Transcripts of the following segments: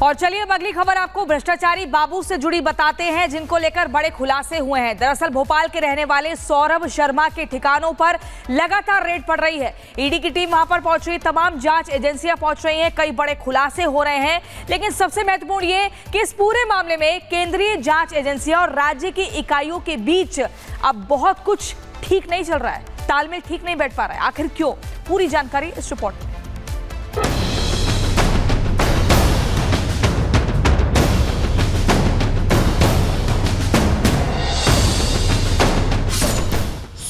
और चलिए अब अगली खबर आपको भ्रष्टाचारी बाबू से जुड़ी बताते हैं, जिनको लेकर बड़े खुलासे हुए हैं। दरअसल भोपाल के रहने वाले सौरभ शर्मा के ठिकानों पर लगातार रेड पड़ रही है। ईडी की टीम वहां पर पहुंच रही है, तमाम जांच एजेंसियां पहुंच रही हैं, कई बड़े खुलासे हो रहे हैं। लेकिन सबसे महत्वपूर्ण ये कि इस पूरे मामले में केंद्रीय जांच एजेंसियां और राज्य की इकाइयों के बीच अब बहुत कुछ ठीक नहीं चल रहा है, तालमेल ठीक नहीं बैठ पा रहा है। आखिर क्यों? पूरी जानकारी इस रिपोर्ट में।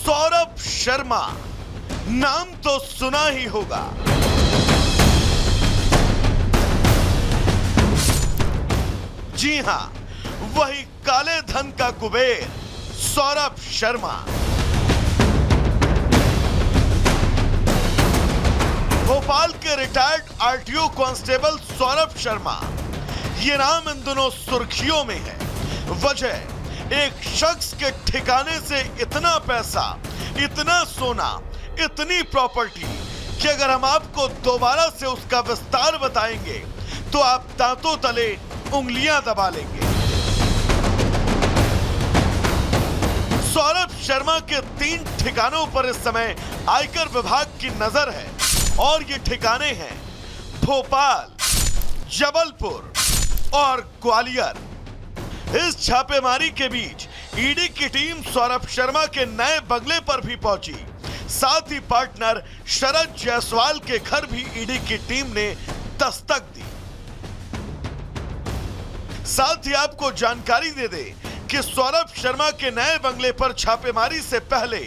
सौरभ शर्मा नाम तो सुना ही होगा। जी हां, वही काले धन का कुबेर सौरभ शर्मा। भोपाल के retired RTO constable Saurabh Sharma, ये नाम इन दिनों सुर्खियों में है। वजह, एक शख्स के ठिकाने से इतना पैसा, इतना सोना, इतनी प्रॉपर्टी कि अगर हम आपको दोबारा से उसका विस्तार बताएंगे तो आप दांतों तले उंगलियां दबा लेंगे। सौरभ शर्मा के 3 ठिकानों पर इस समय आयकर विभाग की नजर है और ये ठिकाने हैं भोपाल, जबलपुर और ग्वालियर। इस छापेमारी के बीच ईडी की टीम सौरभ शर्मा के नए बंगले पर भी पहुंची। साथ ही पार्टनर शरद जायसवाल के घर भी ईडी की टीम ने दस्तक दी। साथ ही आपको जानकारी दे दे कि सौरभ शर्मा के नए बंगले पर छापेमारी से पहले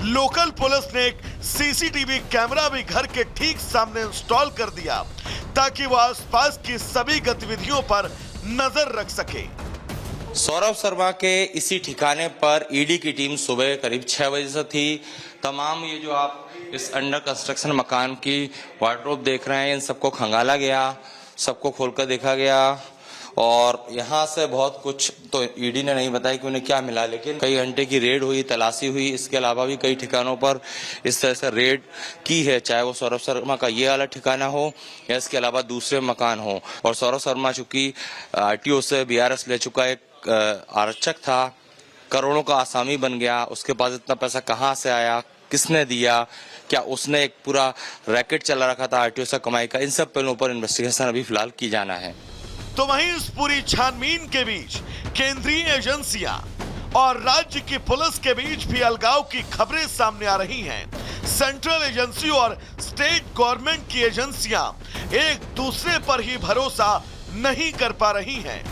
लोकल पुलिस ने एक सीसीटीवी कैमरा भी घर के ठीक सामने इंस्टॉल कर दिया ताकि वह आसपास की सभी गतिविधियों पर नजर रख सके। सौरभ शर्मा के इसी ठिकाने पर ईडी की टीम सुबह करीब 6 बजे से थी। तमाम ये जो आप इस अंडर कंस्ट्रक्शन मकान की वार्डरोब देख रहे हैं, इन सबको खंगाला गया, सबको खोलकर देखा गया और यहाँ से बहुत कुछ तो ईडी ने नहीं बताया कि उन्हें क्या मिला, लेकिन कई घंटे की रेड हुई, तलाशी हुई। इसके अलावा भी कई ठिकानों पर इस तरह से रेड की है, चाहे वो सौरभ शर्मा का ये वाला ठिकाना हो या इसके अलावा दूसरे मकान हो। और सौरभ शर्मा चूंकि आरटीओ से बीआरएस ले चुका एक आरक्षक था, करोड़ों का आसामी बन गया। उसके पास इतना पैसा कहां से आया, किसने दिया, क्या उसने एक पूरा रैकेट चला रखा था आरटीओ से कमाई का, इन सब पहलुओं पर इन्वेस्टिगेशन अभी फिलहाल की जाना है। तो वहीं इस पूरी छानबीन के बीच केंद्रीय एजेंसियां और राज्य की पुलिस के बीच भी अलगाव की खबरें सामने आ रही हैं। सेंट्रल एजेंसी और स्टेट गवर्नमेंट की एजेंसियां एक दूसरे पर ही भरोसा नहीं कर पा रही हैं।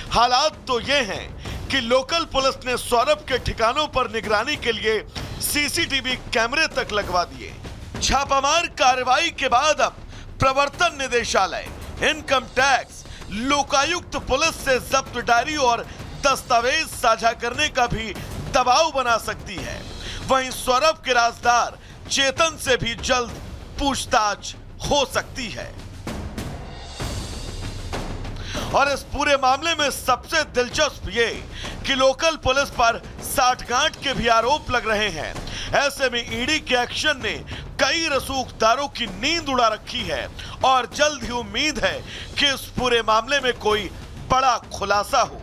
हालात तो ये हैं कि लोकल पुलिस ने सौरभ के ठिकानों पर निगरानी के लिए सीसीटीवी कैमरे तक लगवा दिए। छापामार कार्रवाई के बाद अब प्रवर्तन निदेशालय, इनकम टैक्स, लोकायुक्त पुलिस से जब्त डायरी और दस्तावेज साझा करने का भी दबाव बना सकती है। वहीं सौरभ के राजदार चेतन से भी जल्द पूछताछ हो सकती है। और इस पूरे मामले में सबसे दिलचस्प ये कि लोकल पुलिस पर साठगांठ के भी आरोप लग रहे हैं। ऐसे में ईडी के एक्शन ने कई रसूखदारों की नींद उड़ा रखी है और जल्द ही उम्मीद है कि इस पूरे मामले में कोई बड़ा खुलासा हो।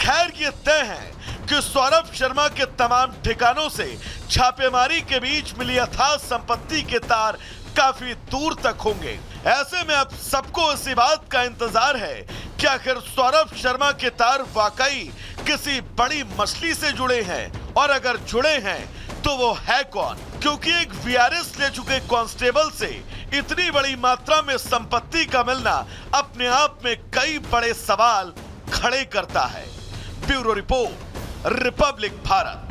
खैर, ये तय है कि सौरभ शर्मा के तमाम ठिकानों से छापेमारी के बीच मिली अथाह संपत्ति के तार काफी दूर तक होंगे। ऐसे में अब सबको इसी बात का इंतजार है कि आखिर सौरभ शर्मा के तार वाकई किसी बड़ी मछली से जुड़े हैं, और अगर जुड़े हैं तो वो है कौन? क्योंकि एक वीआरएस ले चुके कांस्टेबल से इतनी बड़ी मात्रा में संपत्ति का मिलना अपने आप में कई बड़े सवाल खड़े करता है। Bureau report, Republic Bharat.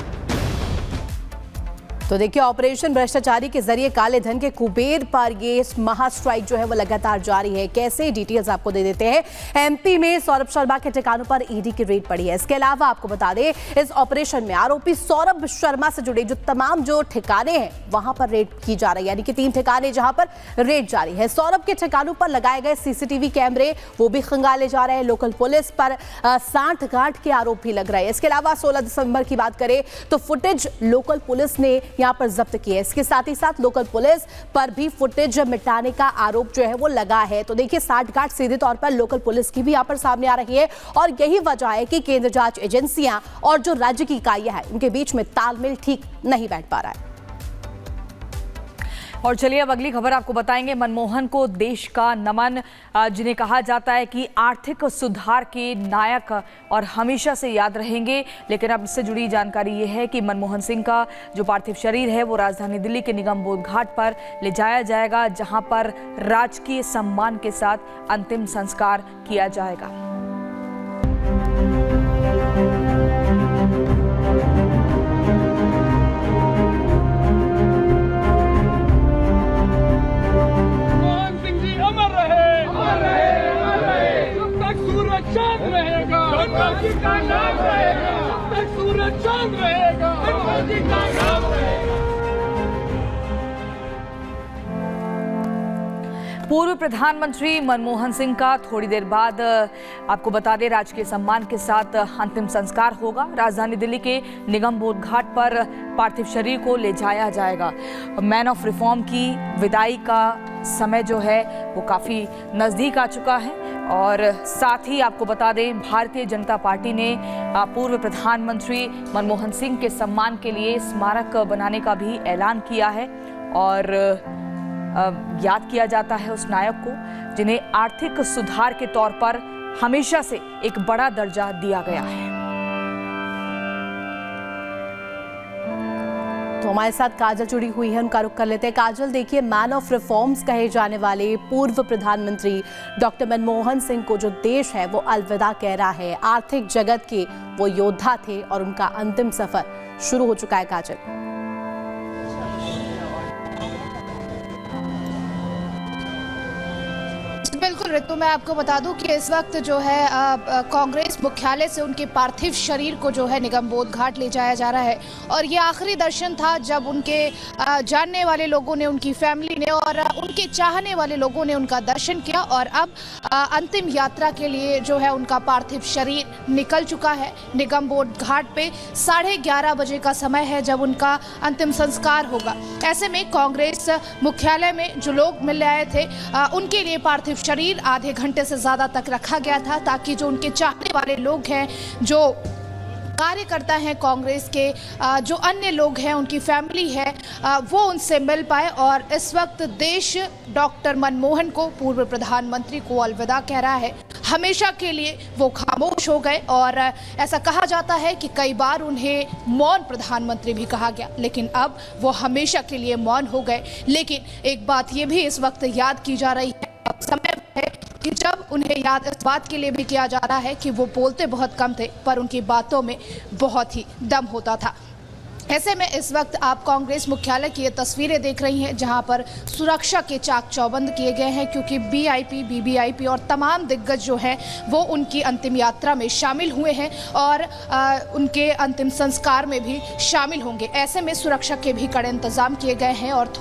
तो देखिए, ऑपरेशन भ्रष्टाचारी के जरिए काले धन के कुबेर पर ये महा स्ट्राइक जो है वो लगातार जारी है। कैसे, डिटेल्स आपको दे देते हैं। एमपी में सौरभ शर्मा के ठिकानों पर ईडी की रेड पड़ी है। इसके अलावा आपको बता दें, इस ऑपरेशन में आरोपी सौरभ शर्मा से जुड़े जो ठिकाने हैं वहां पर रेड की जा रही है, यानी कि 3 ठिकाने जहां पर रेड जारी है। सौरभ के ठिकानों पर लगाए गए सीसीटीवी कैमरे वो भी खंगाले जा रहे हैं। लोकल पुलिस पर साठगांठ के आरोप भी लग रहे हैं। इसके अलावा 16 दिसंबर की बात करें तो फुटेज लोकल पुलिस ने यहाँ पर जब्त किए। इसके साथ ही साथ लोकल पुलिस पर भी फुटेज मिटाने का आरोप जो है वो लगा है। तो देखिए साठगांठ सीधे तौर पर लोकल पुलिस की भी यहाँ पर सामने आ रही है और यही वजह है कि केंद्र जांच एजेंसियां और जो राज्य की इकाइयां हैं इनके बीच में तालमेल ठीक नहीं बैठ पा रहा है। और चलिए अब अगली खबर आपको बताएंगे। मनमोहन को देश का नमन, जिन्हें कहा जाता है कि आर्थिक सुधार के नायक और हमेशा से याद रहेंगे। लेकिन अब इससे जुड़ी जानकारी ये है कि मनमोहन सिंह का जो पार्थिव शरीर है वो राजधानी दिल्ली के निगम बोध घाट पर ले जाया जाएगा, जहां पर राजकीय सम्मान के साथ अंतिम संस्कार किया जाएगा। का नाम रहेगा, जब तक सूरज चांद रहेगा, अटल जी का नाम रहेगा। पूर्व प्रधानमंत्री मनमोहन सिंह का थोड़ी देर बाद आपको बता दें राजकीय सम्मान के साथ अंतिम संस्कार होगा। राजधानी दिल्ली के निगम बोध घाट पर पार्थिव शरीर को ले जाया जाएगा। मैन ऑफ रिफॉर्म की विदाई का समय जो है वो काफ़ी नज़दीक आ चुका है। और साथ ही आपको बता दें भारतीय जनता पार्टी ने पूर्व प्रधानमंत्री मनमोहन सिंह के सम्मान के लिए स्मारक बनाने का भी ऐलान किया है। और याद किया जाता है उस नायक को जिन्हें आर्थिक सुधार के तौर पर हमेशा से एक बड़ा दर्जा दिया गया है। तो हमारे साथ काजल जुड़ी हुई है, उनका रुख कर लेते हैं। काजल, देखिए मैन ऑफ रिफॉर्म्स कहे जाने वाले पूर्व प्रधानमंत्री डॉक्टर मनमोहन सिंह को जो देश है वो अलविदा कह रहा है। आर्थिक जगत के वो योद्धा थे और उनका अंतिम सफर शुरू हो चुका है। काजल, बिल्कुल रितु, मैं आपको बता दूं कि इस वक्त जो है कांग्रेस मुख्यालय से उनके पार्थिव शरीर को जो है निगम बोध घाट ले जाया जा रहा है। और ये आखिरी दर्शन था जब उनके जानने वाले लोगों ने, उनकी फैमिली ने और उनके चाहने वाले लोगों ने उनका दर्शन किया। और अब अंतिम यात्रा के लिए जो है उनका पार्थिव शरीर निकल चुका है। निगम बोध घाट पे 11:30 बजे का समय है जब उनका अंतिम संस्कार होगा। ऐसे में कांग्रेस मुख्यालय में जो लोग मिलने आए थे उनके लिए पार्थिव शरीर आधे घंटे से ज्यादा तक रखा गया था, ताकि जो उनके चाहने वाले लोग हैं, जो कार्यकर्ता हैं कांग्रेस के, जो अन्य लोग हैं, उनकी फैमिली है, वो उनसे मिल पाए। और इस वक्त देश डॉक्टर मनमोहन को, पूर्व प्रधानमंत्री को अलविदा कह रहा है। हमेशा के लिए वो खामोश हो गए और ऐसा कहा जाता है कि कई बार उन्हें मौन प्रधानमंत्री भी कहा गया, लेकिन अब वो हमेशा के लिए मौन हो गए। लेकिन एक बात ये भी इस वक्त याद की जा रही है, समय है कि जब उन्हें याद इस बात के लिए भी किया जा रहा है कि वो बोलते बहुत कम थे पर उनकी बातों में बहुत ही दम होता था। ऐसे में इस वक्त आप कांग्रेस मुख्यालय की ये तस्वीरें देख रही हैं जहां पर सुरक्षा के चाक चौबंद किए गए हैं, क्योंकि वीआईपी, वीवीआईपी और तमाम दिग्गज जो हैं वो उनकी अंतिम यात्रा में शामिल हुए हैं और उनके अंतिम संस्कार में भी शामिल होंगे। ऐसे में सुरक्षा के भी कड़े इंतजाम किए गए हैं और